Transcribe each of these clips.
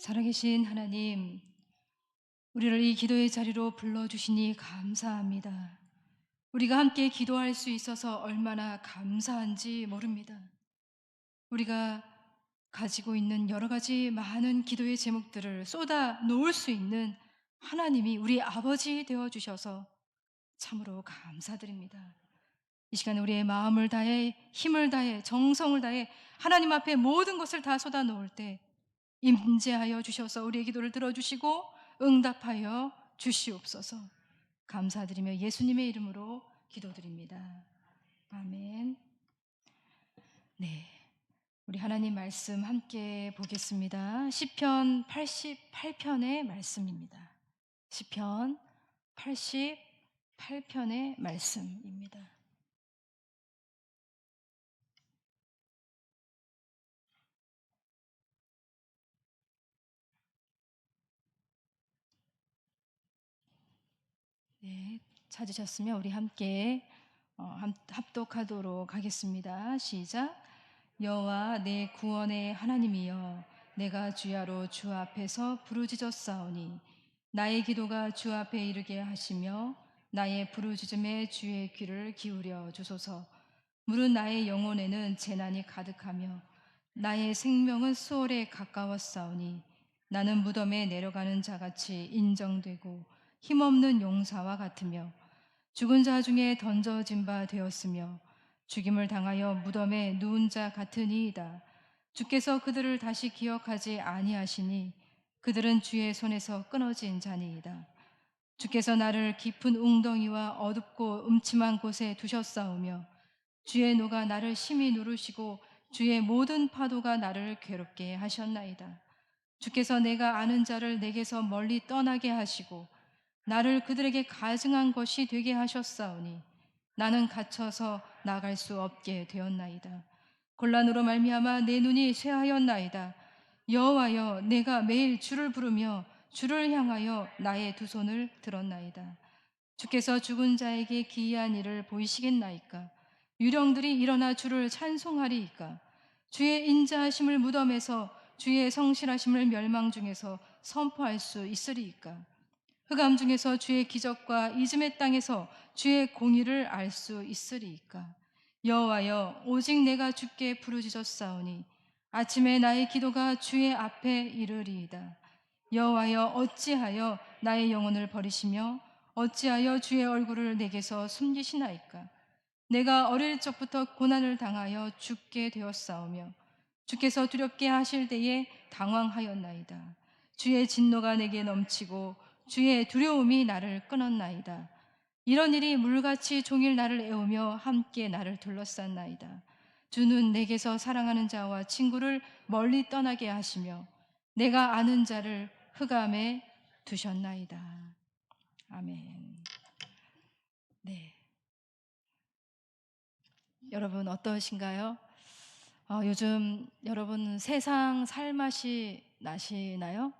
살아계신 하나님, 우리를 이 기도의 자리로 불러주시니 감사합니다. 우리가 함께 기도할 수 있어서 얼마나 감사한지 모릅니다. 우리가 가지고 있는 여러 가지 많은 기도의 제목들을 쏟아 놓을 수 있는 하나님이 우리 아버지 되어 주셔서 참으로 감사드립니다. 이 시간 우리의 마음을 다해, 힘을 다해, 정성을 다해 하나님 앞에 모든 것을 다 쏟아 놓을 때 임재하여 주셔서 우리의 기도를 들어주시고 응답하여 주시옵소서. 감사드리며 예수님의 이름으로 기도드립니다. 아멘. 네, 우리 하나님 말씀 함께 보겠습니다. 시편 88편의 말씀입니다. 시편 88편의 말씀입니다. 네, 찾으셨으면 우리 함께 합독하도록 하겠습니다. 시작. 여호와 내 구원의 하나님이여, 내가 주야로 주 앞에서 부르짖었사오니 나의 기도가 주 앞에 이르게 하시며 나의 부르짖음에 주의 귀를 기울여 주소서. 물은 나의 영혼에는 재난이 가득하며 나의 생명은 수월에 가까웠사오니 나는 무덤에 내려가는 자같이 인정되고 힘없는 용사와 같으며 죽은 자 중에 던져진 바 되었으며 죽임을 당하여 무덤에 누운 자 같으니이다. 주께서 그들을 다시 기억하지 아니하시니 그들은 주의 손에서 끊어진 자니이다. 주께서 나를 깊은 웅덩이와 어둡고 음침한 곳에 두셨사오며 주의 노가 나를 심히 누르시고 주의 모든 파도가 나를 괴롭게 하셨나이다. 주께서 내가 아는 자를 내게서 멀리 떠나게 하시고 나를 그들에게 가증한 것이 되게 하셨사오니 나는 갇혀서 나갈 수 없게 되었나이다. 곤란으로 말미암아 내 눈이 쇠하였나이다. 여호와여, 내가 매일 주를 부르며 주를 향하여 나의 두 손을 들었나이다. 주께서 죽은 자에게 기이한 일을 보이시겠나이까? 유령들이 일어나 주를 찬송하리이까? 주의 인자하심을 무덤에서, 주의 성실하심을 멸망 중에서 선포할 수 있으리이까? 흑암 중에서 주의 기적과 이즘의 땅에서 주의 공의를 알 수 있으리이까? 여호와여, 오직 내가 주께 부르짖었사오니 아침에 나의 기도가 주의 앞에 이르리이다. 여호와여, 어찌하여 나의 영혼을 버리시며 어찌하여 주의 얼굴을 내게서 숨기시나이까? 내가 어릴 적부터 고난을 당하여 죽게 되었사오며 주께서 두렵게 하실 때에 당황하였나이다. 주의 진노가 내게 넘치고 주의 두려움이 나를 끊었나이다. 이런 일이 물같이 종일 나를 애우며 함께 나를 둘러쌌나이다. 주는 내게서 사랑하는 자와 친구를 멀리 떠나게 하시며 내가 아는 자를 흑암에 두셨나이다. 아멘. 네, 여러분 어떠신가요? 요즘 여러분 세상 살맛이 나시나요?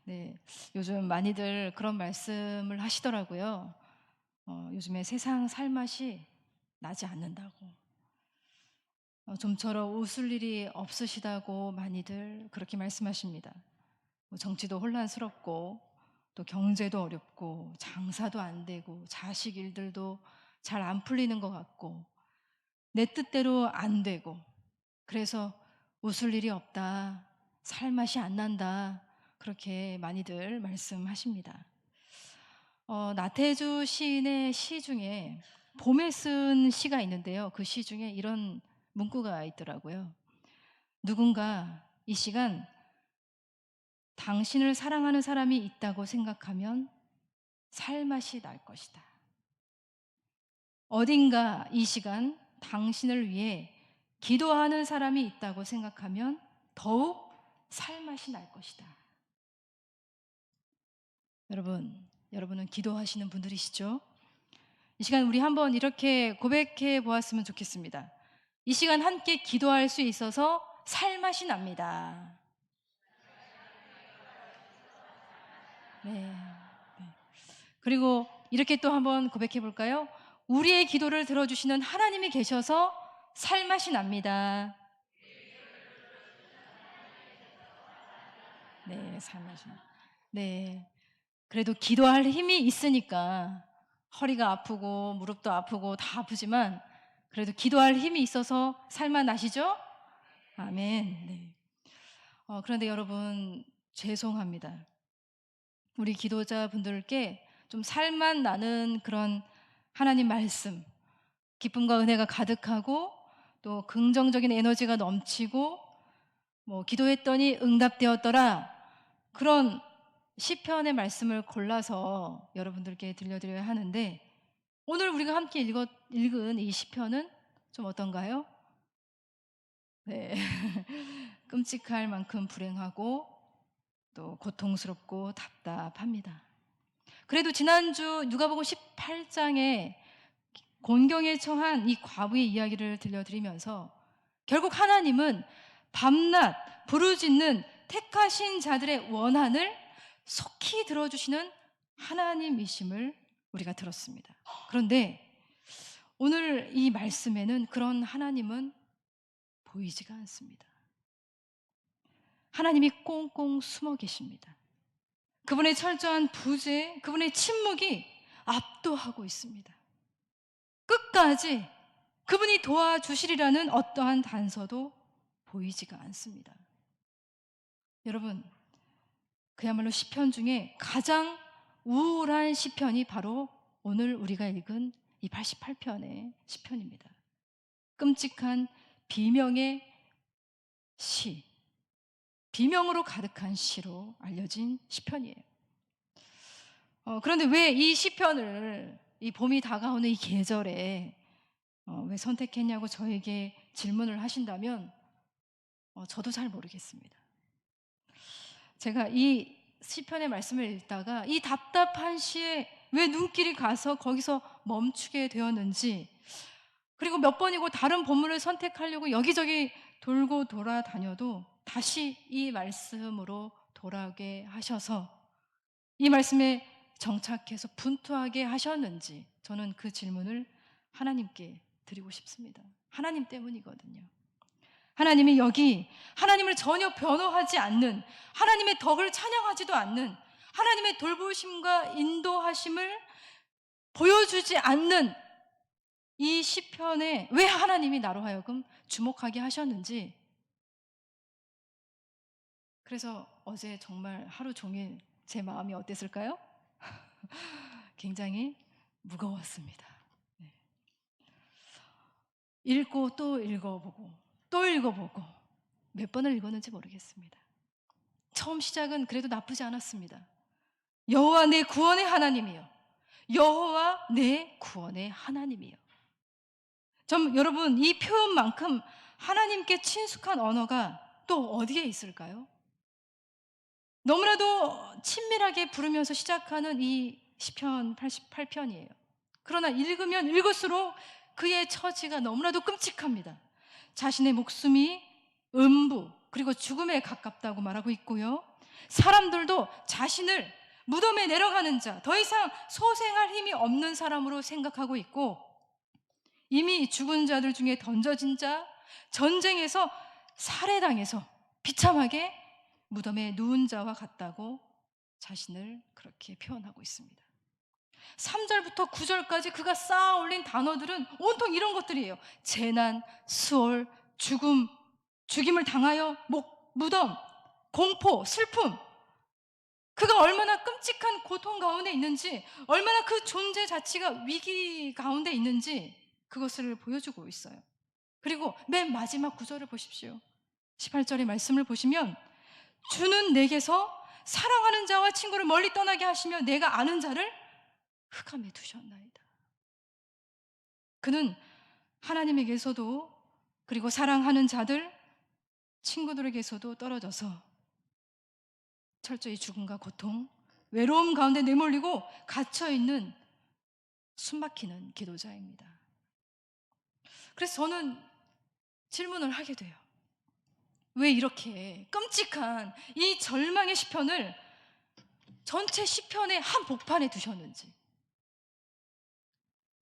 네, 요즘 많이들 그런 말씀을 하시더라고요. 요즘에 세상 살맛이 나지 않는다고. 좀처럼 웃을 일이 없으시다고 많이들 그렇게 말씀하십니다. 뭐 정치도 혼란스럽고 또 경제도 어렵고 장사도 안 되고 자식 일들도 잘 안 풀리는 것 같고 내 뜻대로 안 되고 그래서 웃을 일이 없다, 살맛이 안 난다, 그렇게 많이들 말씀하십니다. 나태주 시인의 시 중에 봄에 쓴 시가 있는데요. 그 시 중에 이런 문구가 있더라고요. 누군가 이 시간 당신을 사랑하는 사람이 있다고 생각하면 살맛이 날 것이다. 어딘가 이 시간 당신을 위해 기도하는 사람이 있다고 생각하면 더욱 살맛이 날 것이다. 여러분은 기도하시는 분들이시죠? 이 시간 우리 한번 이렇게 고백해 보았으면 좋겠습니다. 이 시간 함께 기도할 수 있어서 살맛이 납니다. 네. 네. 그리고 이렇게 또 한번 고백해 볼까요? 우리의 기도를 들어주시는 하나님이 계셔서 살맛이 납니다. 네, 삶하시는. 네. 그래도 기도할 힘이 있으니까 허리가 아프고 무릎도 아프고 다 아프지만 그래도 기도할 힘이 있어서 살만나시죠? 아멘. 네. 그런데 여러분 죄송합니다. 우리 기도자분들께 좀 살만 나는 그런 하나님 말씀, 기쁨과 은혜가 가득하고 또 긍정적인 에너지가 넘치고 뭐 기도했더니 응답되었더라, 그런 시편의 말씀을 골라서 여러분들께 들려드려야 하는데, 오늘 우리가 함께 읽은 이 시편은 좀 어떤가요? 네. 끔찍할 만큼 불행하고 또 고통스럽고 답답합니다. 그래도 지난주 누가복음 18장에 곤경에 처한 이 과부의 이야기를 들려드리면서 결국 하나님은 밤낮 부르짖는 택하신 자들의 원한을 속히 들어주시는 하나님이심을 우리가 들었습니다. 그런데 오늘 이 말씀에는 그런 하나님은 보이지가 않습니다. 하나님이 꽁꽁 숨어 계십니다. 그분의 철저한 부재, 그분의 침묵이 압도하고 있습니다. 끝까지 그분이 도와주시리라는 어떠한 단서도 보이지가 않습니다. 여러분, 그야말로 시편 중에 가장 우울한 시편이 바로 오늘 우리가 읽은 이 88편의 시편입니다. 끔찍한 비명의 시, 비명으로 가득한 시로 알려진 시편이에요. 그런데 왜 이 시편을 이 봄이 다가오는 이 계절에 왜 선택했냐고 저에게 질문을 하신다면 저도 잘 모르겠습니다. 제가 이 시편의 말씀을 읽다가 이 답답한 시에 왜 눈길이 가서 거기서 멈추게 되었는지, 그리고 몇 번이고 다른 본문을 선택하려고 여기저기 돌고 돌아다녀도 다시 이 말씀으로 돌아오게 하셔서 이 말씀에 정착해서 분투하게 하셨는지, 저는 그 질문을 하나님께 드리고 싶습니다. 하나님 때문이거든요. 하나님이 여기 하나님을 전혀 변호하지 않는, 하나님의 덕을 찬양하지도 않는, 하나님의 돌보심과 인도하심을 보여주지 않는 이 시편에 왜 하나님이 나로 하여금 주목하게 하셨는지, 그래서 어제 정말 하루 종일 제 마음이 어땠을까요? 굉장히 무거웠습니다. 네. 읽고 또 읽어보고 또 읽어보고 몇 번을 읽었는지 모르겠습니다. 처음 시작은 그래도 나쁘지 않았습니다. 여호와 내 구원의 하나님이여, 여호와 내 구원의 하나님이여. 여러분, 이 표현만큼 하나님께 친숙한 언어가 또 어디에 있을까요? 너무나도 친밀하게 부르면서 시작하는 이 시편 88편이에요. 그러나 읽으면 읽을수록 그의 처지가 너무나도 끔찍합니다. 자신의 목숨이 음부 그리고 죽음에 가깝다고 말하고 있고요. 사람들도 자신을 무덤에 내려가는 자, 더 이상 소생할 힘이 없는 사람으로 생각하고 있고, 이미 죽은 자들 중에 던져진 자, 전쟁에서 살해당해서 비참하게 무덤에 누운 자와 같다고 자신을 그렇게 표현하고 있습니다. 3절부터 9절까지 그가 쌓아 올린 단어들은 온통 이런 것들이에요. 재난, 수월, 죽음, 죽임을 당하여 무덤, 공포, 슬픔. 그가 얼마나 끔찍한 고통 가운데 있는지, 얼마나 그 존재 자체가 위기 가운데 있는지 그것을 보여주고 있어요. 그리고 맨 마지막 구절을 보십시오. 18절의 말씀을 보시면, 주는 내게서 사랑하는 자와 친구를 멀리 떠나게 하시며 내가 아는 자를 흑암에 두셨나이다. 그는 하나님에게서도, 그리고 사랑하는 자들, 친구들에게서도 떨어져서 철저히 죽음과 고통, 외로움 가운데 내몰리고 갇혀있는 숨막히는 기도자입니다. 그래서 저는 질문을 하게 돼요. 왜 이렇게 끔찍한 이 절망의 시편을 전체 시편의 한 복판에 두셨는지,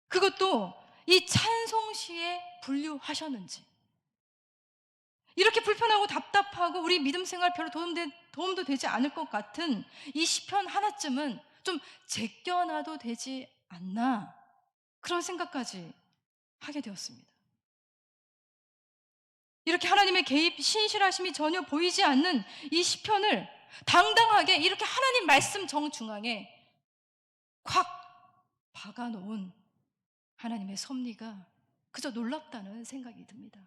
그것도 이 찬송시에 분류하셨는지, 이렇게 불편하고 답답하고 우리 믿음 생활 별로 도움도 되지 않을 것 같은 이 시편 하나쯤은 좀 제껴놔도 되지 않나, 그런 생각까지 하게 되었습니다. 이렇게 하나님의 개입, 신실하심이 전혀 보이지 않는 이 시편을 당당하게 이렇게 하나님 말씀 정중앙에 콱 박아놓은 하나님의 섭리가 그저 놀랍다는 생각이 듭니다.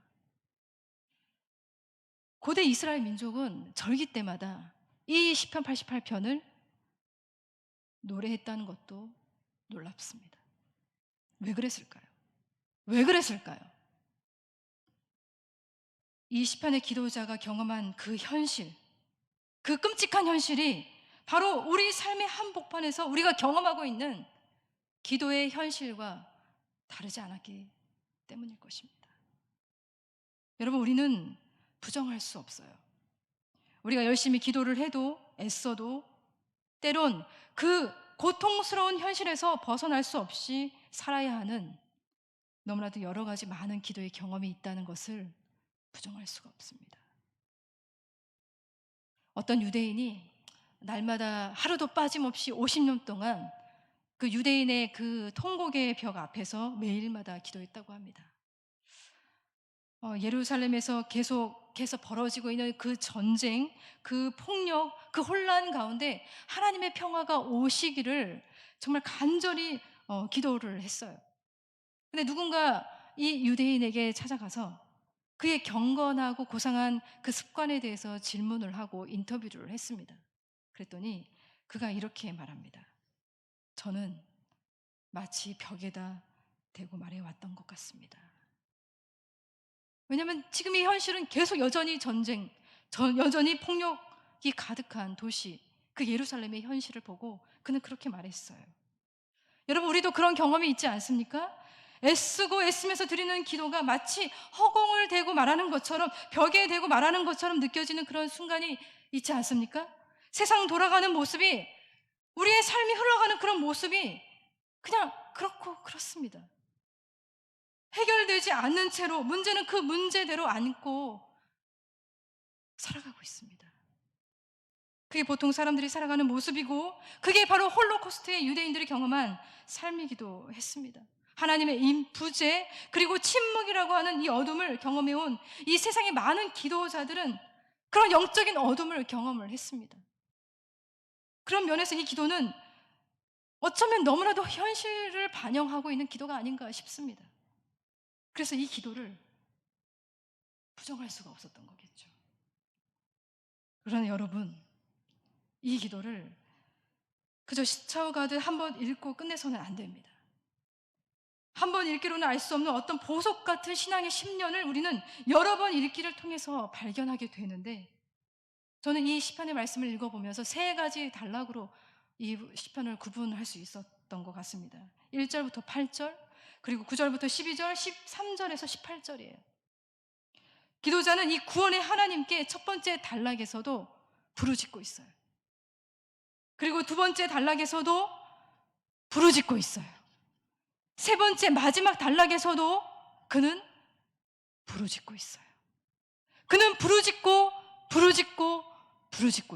고대 이스라엘 민족은 절기 때마다 이 시편 88편을 노래했다는 것도 놀랍습니다. 왜 그랬을까요? 왜 그랬을까요? 이 시편의 기도자가 경험한 그 현실, 그 끔찍한 현실이 바로 우리 삶의 한복판에서 우리가 경험하고 있는 기도의 현실과 다르지 않았기 때문일 것입니다. 여러분, 우리는 부정할 수 없어요. 우리가 열심히 기도를 해도, 애써도 때론 그 고통스러운 현실에서 벗어날 수 없이 살아야 하는 너무나도 여러 가지 많은 기도의 경험이 있다는 것을 부정할 수가 없습니다. 어떤 유대인이 날마다 하루도 빠짐없이 50년 동안 그 유대인의 그 통곡의 벽 앞에서 매일마다 기도했다고 합니다. 예루살렘에서 계속해서 벌어지고 있는 그 전쟁, 그 폭력, 그 혼란 가운데 하나님의 평화가 오시기를 정말 간절히 기도를 했어요. 근데 누군가 이 유대인에게 찾아가서 그의 경건하고 고상한 그 습관에 대해서 질문을 하고 인터뷰를 했습니다. 그랬더니 그가 이렇게 말합니다. 저는 마치 벽에다 대고 말해왔던 것 같습니다. 왜냐하면 지금 이 현실은 계속 여전히 전쟁, 여전히 폭력이 가득한 도시, 그 예루살렘의 현실을 보고 그는 그렇게 말했어요. 여러분, 우리도 그런 경험이 있지 않습니까? 애쓰고 애쓰면서 드리는 기도가 마치 허공을 대고 말하는 것처럼, 벽에 대고 말하는 것처럼 느껴지는 그런 순간이 있지 않습니까? 세상 돌아가는 모습이, 우리의 삶이 흘러가는 그런 모습이 그냥 그렇고 그렇습니다. 해결되지 않는 채로 문제는 그 문제대로 안고 살아가고 있습니다. 그게 보통 사람들이 살아가는 모습이고, 그게 바로 홀로코스트의 유대인들이 경험한 삶이기도 했습니다. 하나님의 부재 그리고 침묵이라고 하는 이 어둠을 경험해온 이 세상의 많은 기도자들은 그런 영적인 어둠을 경험을 했습니다. 그런 면에서 이 기도는 어쩌면 너무나도 현실을 반영하고 있는 기도가 아닌가 싶습니다. 그래서 이 기도를 부정할 수가 없었던 거겠죠. 그러나 여러분, 이 기도를 그저 스쳐가듯 한번 읽고 끝내서는 안 됩니다. 한번 읽기로는 알 수 없는 어떤 보석 같은 신앙의 10년을 우리는 여러 번 읽기를 통해서 발견하게 되는데, 저는 이 시편의 말씀을 읽어보면서 세 가지 단락으로 이 시편을 구분할 수 있었던 것 같습니다. 1절부터 8절, 그리고 9절부터 12절, 13절에서 18절이에요. 기도자는 이 구원의 하나님께 첫 번째 단락에서도 부르짖고 있어요. 그리고 두 번째 단락에서도 부르짖고 있어요. 세 번째 마지막 단락에서도 그는 부르짖고 있어요. 그는 부르짖고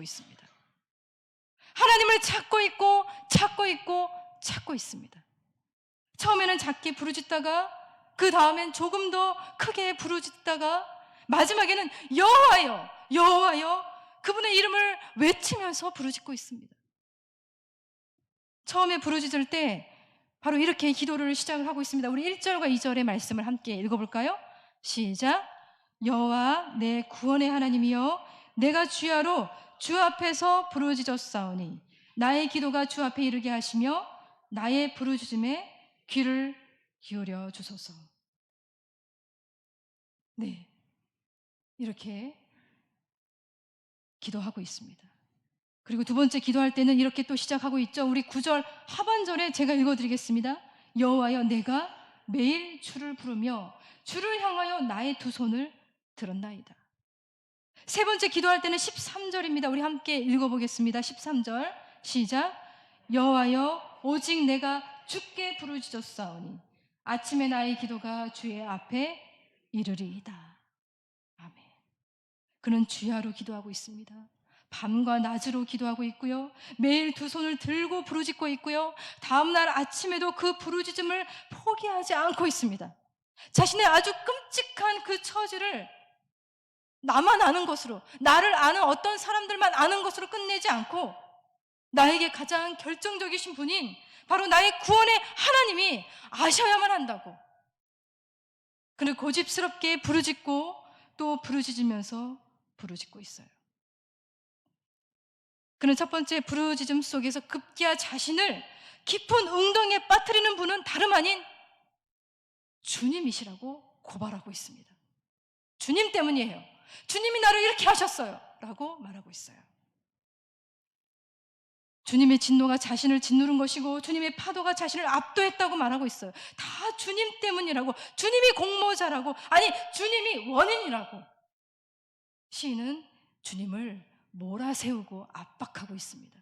있습니다. 하나님을 찾고 있고 찾고 있고 찾고 있습니다. 처음에는 작게 부르짖다가, 그 다음엔 조금 더 크게 부르짖다가, 마지막에는 여호와여 여호와여 그분의 이름을 외치면서 부르짖고 있습니다. 처음에 부르짖을 때 바로 이렇게 기도를 시작을 하고 있습니다. 우리 1절과 2절의 말씀을 함께 읽어볼까요? 시작. 여호와 내 구원의 하나님이여, 내가 주야로 주 앞에서 부르짖었사오니 나의 기도가 주 앞에 이르게 하시며 나의 부르짖음에 귀를 기울여 주소서. 네, 이렇게 기도하고 있습니다. 그리고 두 번째 기도할 때는 이렇게 또 시작하고 있죠. 우리 9절 하반절에 제가 읽어드리겠습니다. 여호와여, 내가 매일 주를 부르며 주를 향하여 나의 두 손을 들었나이다. 세 번째 기도할 때는 13절입니다. 우리 함께 읽어보겠습니다. 13절 시작. 여호와여, 오직 내가 주께 부르짖었사오니 아침에 나의 기도가 주의 앞에 이르리이다. 아멘. 그는 주야로 기도하고 있습니다. 밤과 낮으로 기도하고 있고요. 매일 두 손을 들고 부르짖고 있고요. 다음날 아침에도 그 부르짖음을 포기하지 않고 있습니다. 자신의 아주 끔찍한 그 처지를 나만 아는 것으로, 나를 아는 어떤 사람들만 아는 것으로 끝내지 않고 나에게 가장 결정적이신 분인 바로 나의 구원의 하나님이 아셔야만 한다고 그는 고집스럽게 부르짖고 또 부르짖으면서 부르짖고 있어요. 그는 첫 번째 부르짖음 속에서 급기야 자신을 깊은 웅덩이에 빠뜨리는 분은 다름 아닌 주님이시라고 고발하고 있습니다. 주님 때문이에요. 주님이 나를 이렇게 하셨어요. 라고 말하고 있어요. 주님의 진노가 자신을 짓누른 것이고 주님의 파도가 자신을 압도했다고 말하고 있어요. 다 주님 때문이라고, 주님이 공모자라고, 아니 주님이 원인이라고 시인은 주님을 몰아세우고 압박하고 있습니다.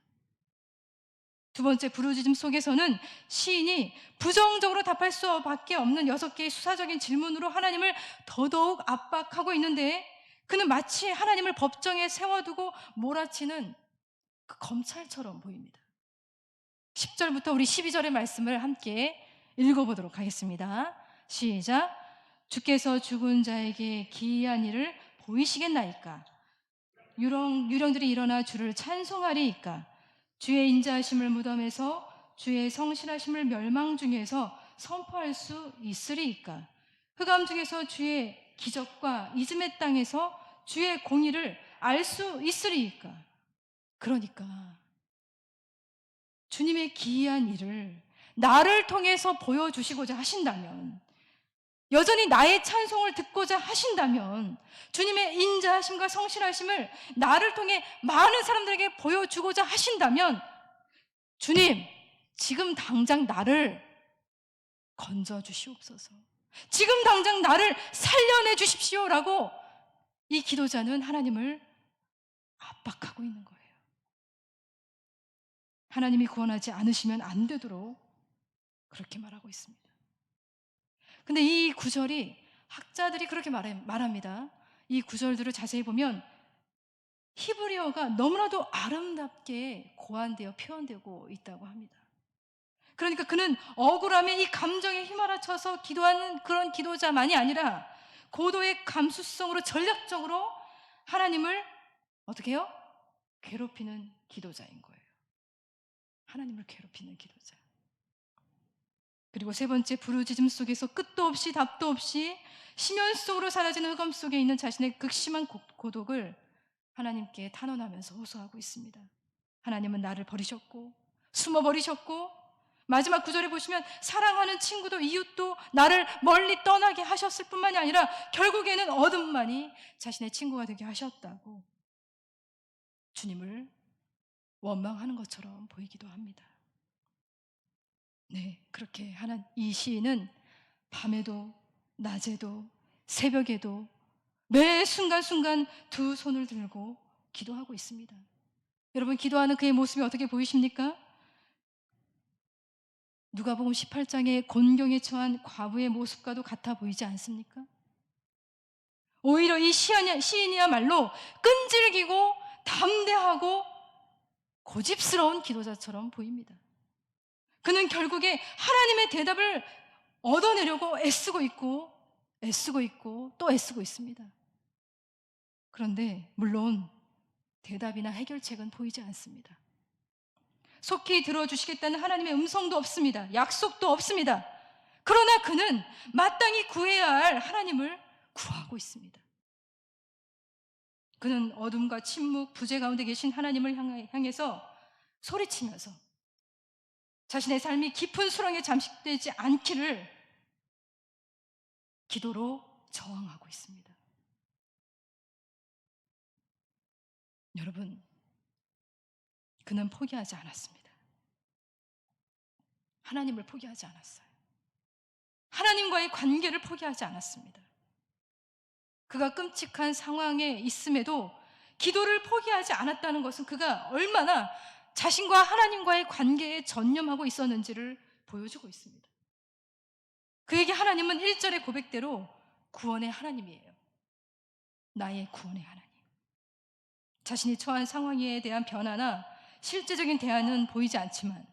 두 번째 부르짖음 속에서는 시인이 부정적으로 답할 수밖에 없는 6개의 수사적인 질문으로 하나님을 더더욱 압박하고 있는데 그는 마치 하나님을 법정에 세워두고 몰아치는 그 검찰처럼 보입니다. 10절부터 우리 12절의 말씀을 함께 읽어보도록 하겠습니다. 시작. 주께서 죽은 자에게 기이한 일을 보이시겠나이까? 유령들이 일어나 주를 찬송하리이까? 주의 인자하심을 무덤에서 주의 성실하심을 멸망 중에서 선포할 수 있으리이까? 흑암 중에서 주의 기적과 이즘의 땅에서 주의 공의를 알 수 있으리이까? 그러니까 주님의 기이한 일을 나를 통해서 보여주시고자 하신다면, 여전히 나의 찬송을 듣고자 하신다면, 주님의 인자하심과 성실하심을 나를 통해 많은 사람들에게 보여주고자 하신다면, 주님, 지금 당장 나를 건져주시옵소서. 지금 당장 나를 살려내 주십시오라고 이 기도자는 하나님을 압박하고 있는 거예요. 하나님이 구원하지 않으시면 안 되도록 그렇게 말하고 있습니다. 근데 이 구절이 학자들이 그렇게 말합니다. 이 구절들을 자세히 보면 히브리어가 너무나도 아름답게 고안되어 표현되고 있다고 합니다. 그러니까 그는 억울함에 이 감정에 휘말아쳐서 기도하는 그런 기도자만이 아니라 고도의 감수성으로 전략적으로 하나님을 어떻게 해요? 괴롭히는 기도자인 거예요. 하나님을 괴롭히는 기도자. 그리고 세 번째 부르짖음 속에서 끝도 없이 답도 없이 심연 속으로 사라지는 흑암 속에 있는 자신의 극심한 고독을 하나님께 탄원하면서 호소하고 있습니다. 하나님은 나를 버리셨고 숨어버리셨고 마지막 구절에 보시면 사랑하는 친구도 이웃도 나를 멀리 떠나게 하셨을 뿐만이 아니라 결국에는 어둠만이 자신의 친구가 되게 하셨다고 주님을 원망하는 것처럼 보이기도 합니다. 네, 그렇게 이 시인은 밤에도 낮에도 새벽에도 매 순간순간 두 손을 들고 기도하고 있습니다. 여러분, 기도하는 그의 모습이 어떻게 보이십니까? 누가복음 18장의 곤경에 처한 과부의 모습과도 같아 보이지 않습니까? 오히려 이 시인이야말로 끈질기고 담대하고 고집스러운 기도자처럼 보입니다. 그는 결국에 하나님의 대답을 얻어내려고 애쓰고 있고 또 애쓰고 있습니다. 그런데 물론 대답이나 해결책은 보이지 않습니다. 속히 들어주시겠다는 하나님의 음성도 없습니다. 약속도 없습니다. 그러나 그는 마땅히 구해야 할 하나님을 구하고 있습니다. 그는 어둠과 침묵, 부재 가운데 계신 하나님을 향해서 소리치면서 자신의 삶이 깊은 수렁에 잠식되지 않기를 기도로 저항하고 있습니다. 여러분, 그는 포기하지 않았습니다. 하나님을 포기하지 않았어요. 하나님과의 관계를 포기하지 않았습니다. 그가 끔찍한 상황에 있음에도 기도를 포기하지 않았다는 것은 그가 얼마나 자신과 하나님과의 관계에 전념하고 있었는지를 보여주고 있습니다. 그에게 하나님은 1절의 고백대로 구원의 하나님이에요. 나의 구원의 하나님. 자신이 처한 상황에 대한 변화나 실제적인 대안은 보이지 않지만,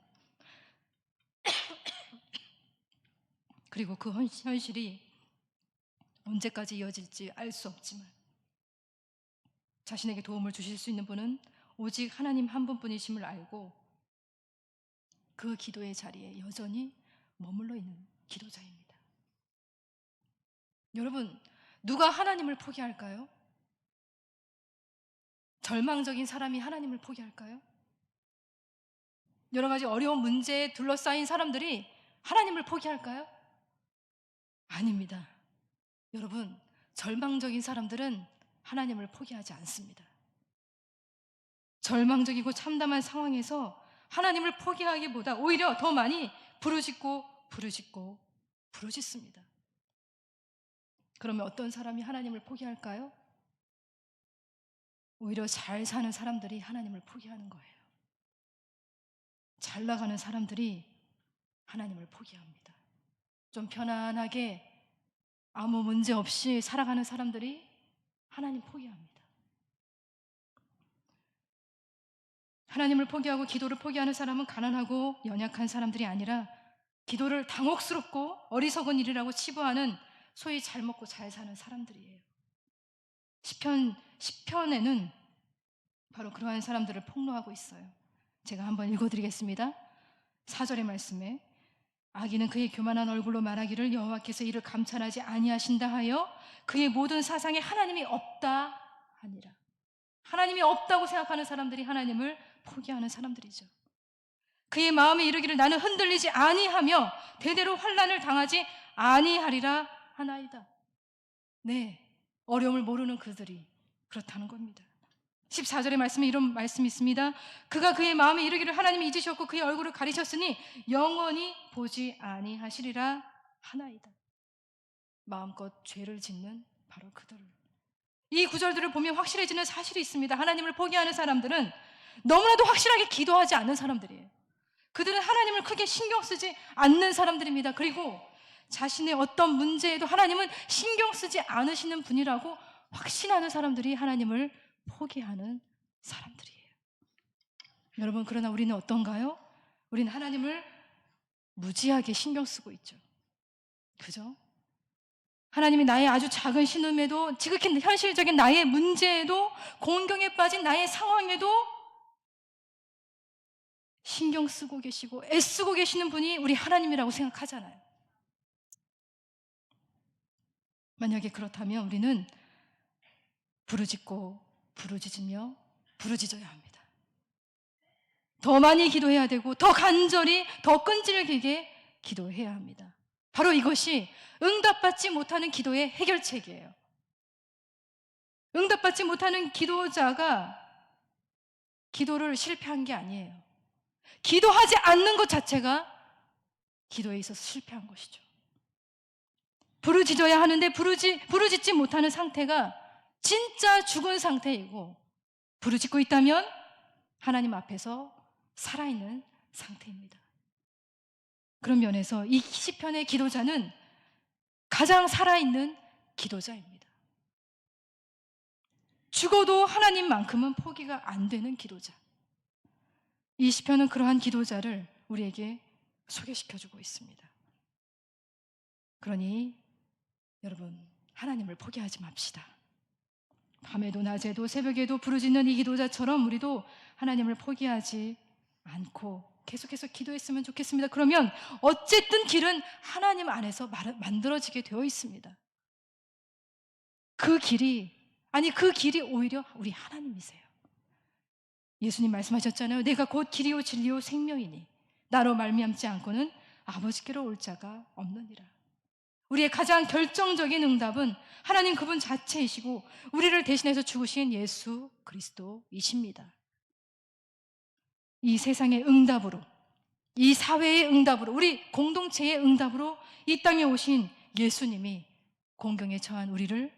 그리고 그 현실이 언제까지 이어질지 알 수 없지만, 자신에게 도움을 주실 수 있는 분은 오직 하나님 한 분뿐이심을 알고 그 기도의 자리에 여전히 머물러 있는 기도자입니다. 여러분, 누가 하나님을 포기할까요? 절망적인 사람이 하나님을 포기할까요? 여러 가지 어려운 문제에 둘러싸인 사람들이 하나님을 포기할까요? 아닙니다. 여러분, 절망적인 사람들은 하나님을 포기하지 않습니다. 절망적이고 참담한 상황에서 하나님을 포기하기보다 오히려 더 많이 부르짖고 부르짖습니다. 그러면 어떤 사람이 하나님을 포기할까요? 오히려 잘 사는 사람들이 하나님을 포기하는 거예요. 잘 나가는 사람들이 하나님을 포기합니다. 좀 편안하게 아무 문제 없이 살아가는 사람들이 하나님 포기합니다. 하나님을 포기하고 기도를 포기하는 사람은 가난하고 연약한 사람들이 아니라 기도를 당혹스럽고 어리석은 일이라고 치부하는 소위 잘 먹고 잘 사는 사람들이에요. 시편에는 바로 그러한 사람들을 폭로하고 있어요. 제가 한번 읽어드리겠습니다. 4절의 말씀에 악인은 그의 교만한 얼굴로 말하기를 여호와께서 이를 감찰하지 아니하신다 하여 그의 모든 사상에 하나님이 없다 하니라. 하나님이 없다고 생각하는 사람들이 하나님을 포기하는 사람들이죠. 그의 마음에 이르기를 나는 흔들리지 아니하며 대대로 환난을 당하지 아니하리라 하나이다. 네, 어려움을 모르는 그들이 그렇다는 겁니다. 14절의 말씀에 이런 말씀이 있습니다. 그가 그의 마음에 이르기를 하나님이 잊으셨고 그의 얼굴을 가리셨으니 영원히 보지 아니하시리라 하나이다. 마음껏 죄를 짓는 바로 그들. 이 구절들을 보면 확실해지는 사실이 있습니다. 하나님을 포기하는 사람들은 너무나도 확실하게 기도하지 않는 사람들이에요. 그들은 하나님을 크게 신경 쓰지 않는 사람들입니다. 그리고 자신의 어떤 문제에도 하나님은 신경 쓰지 않으시는 분이라고 확신하는 사람들이 하나님을 포기하는 사람들이에요. 여러분, 그러나 우리는 어떤가요? 우리는 하나님을 무지하게 신경 쓰고 있죠. 그죠? 하나님이 나의 아주 작은 신음에도, 지극히 현실적인 나의 문제에도, 공경에 빠진 나의 상황에도 신경 쓰고 계시고 애쓰고 계시는 분이 우리 하나님이라고 생각하잖아요. 만약에 그렇다면 우리는 부르짖고 부르짖으며 부르짖어야 합니다. 더 많이 기도해야 되고 더 간절히 더 끈질기게 기도해야 합니다. 바로 이것이 응답받지 못하는 기도의 해결책이에요. 응답받지 못하는 기도자가 기도를 실패한 게 아니에요. 기도하지 않는 것 자체가 기도에 있어서 실패한 것이죠. 부르짖어야 하는데 부르짖지 못하는 상태가 진짜 죽은 상태이고, 부르짖고 있다면 하나님 앞에서 살아있는 상태입니다. 그런 면에서 이 시편의 기도자는 가장 살아있는 기도자입니다. 죽어도 하나님만큼은 포기가 안 되는 기도자. 이 시편은 그러한 기도자를 우리에게 소개시켜주고 있습니다. 그러니 여러분, 하나님을 포기하지 맙시다. 밤에도 낮에도 새벽에도 부르짖는 이 기도자처럼 우리도 하나님을 포기하지 않고 계속해서 기도했으면 좋겠습니다. 그러면 어쨌든 길은 하나님 안에서 만들어지게 되어 있습니다. 그 길이 오히려 우리 하나님이세요. 예수님 말씀하셨잖아요. 내가 곧 길이요 진리요 생명이니 나로 말미암지 않고는 아버지께로 올 자가 없느니라. 우리의 가장 결정적인 응답은 하나님 그분 자체이시고 우리를 대신해서 죽으신 예수 그리스도이십니다. 이 세상의 응답으로, 이 사회의 응답으로, 우리 공동체의 응답으로 이 땅에 오신 예수님이 공경에 처한 우리를,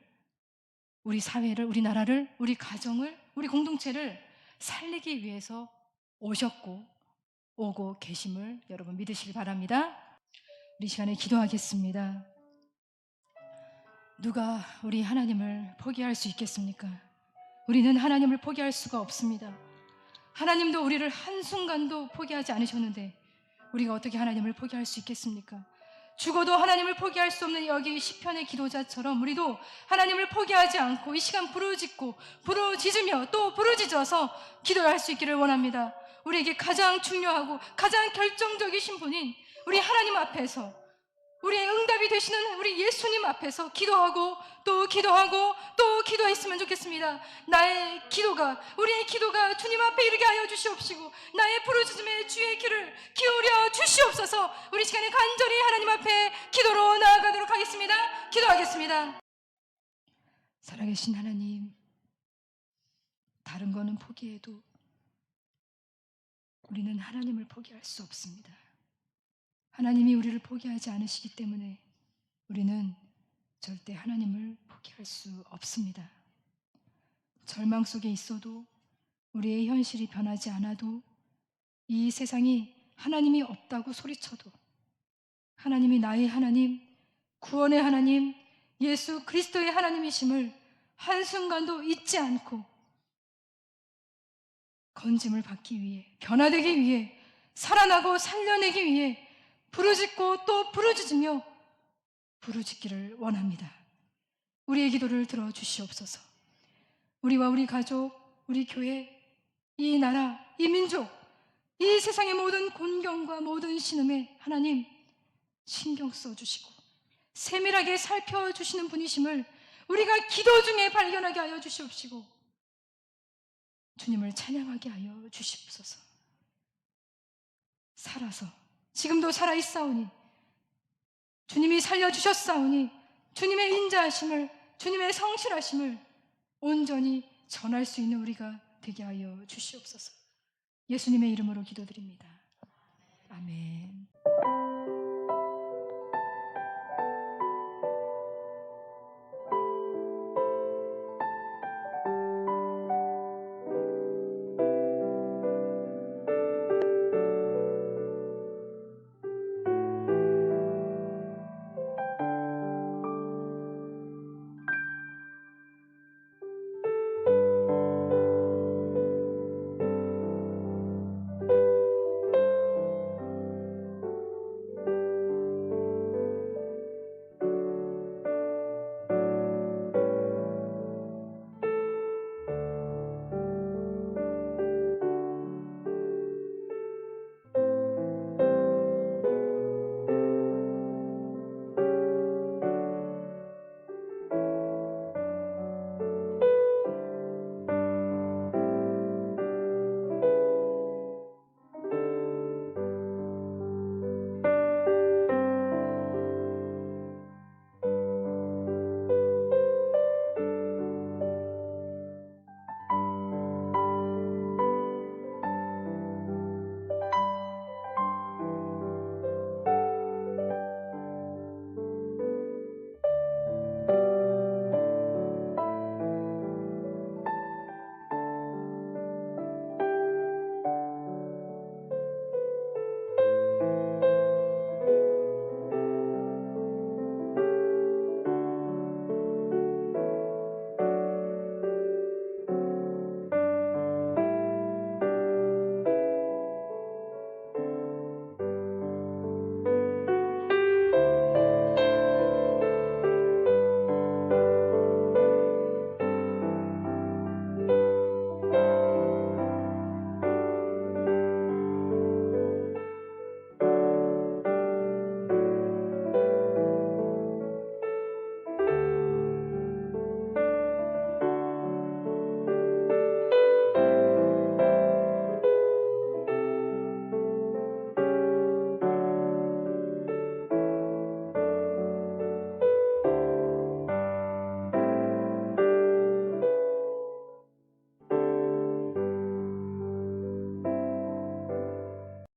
우리 사회를, 우리 나라를, 우리 가정을, 우리 공동체를 살리기 위해서 오셨고 오고 계심을 여러분 믿으시기 바랍니다. 우리 시간에 기도하겠습니다. 누가 우리 하나님을 포기할 수 있겠습니까? 우리는 하나님을 포기할 수가 없습니다. 하나님도 우리를 한순간도 포기하지 않으셨는데 우리가 어떻게 하나님을 포기할 수 있겠습니까? 죽어도 하나님을 포기할 수 없는 여기 시편의 기도자처럼 우리도 하나님을 포기하지 않고 이 시간 부르짖고 부르짖으며 또 부르짖어서 기도할 수 있기를 원합니다. 우리에게 가장 중요하고 가장 결정적이신 분인 우리 하나님 앞에서, 우리의 응답이 되시는 우리 예수님 앞에서 기도하고 또 기도하고 또 기도했으면 좋겠습니다. 나의 기도가, 우리의 기도가 주님 앞에 이르게 하여 주시옵시고 나의 부르짖음에 주의 귀를 기울여 주시옵소서. 우리 시간에 간절히 하나님 앞에 기도로 나아가도록 하겠습니다. 기도하겠습니다. 살아계신 하나님, 다른 거는 포기해도 우리는 하나님을 포기할 수 없습니다. 하나님이 우리를 포기하지 않으시기 때문에 우리는 절대 하나님을 포기할 수 없습니다. 절망 속에 있어도, 우리의 현실이 변하지 않아도, 이 세상이 하나님이 없다고 소리쳐도 하나님이 나의 하나님, 구원의 하나님, 예수 그리스도의 하나님이심을 한순간도 잊지 않고 건짐을 받기 위해, 변화되기 위해, 살아나고 살려내기 위해 부르짖고 또 부르짖으며 부르짖기를 원합니다. 우리의 기도를 들어주시옵소서. 우리와 우리 가족, 우리 교회, 이 나라, 이 민족, 이 세상의 모든 곤경과 모든 신음에 하나님 신경 써주시고 세밀하게 살펴주시는 분이심을 우리가 기도 중에 발견하게 하여 주시옵시고 주님을 찬양하게 하여 주시옵소서. 살아서, 지금도 살아있사오니, 주님이 살려주셨사오니 주님의 인자하심을, 주님의 성실하심을 온전히 전할 수 있는 우리가 되게 하여 주시옵소서. 예수님의 이름으로 기도드립니다. 아멘.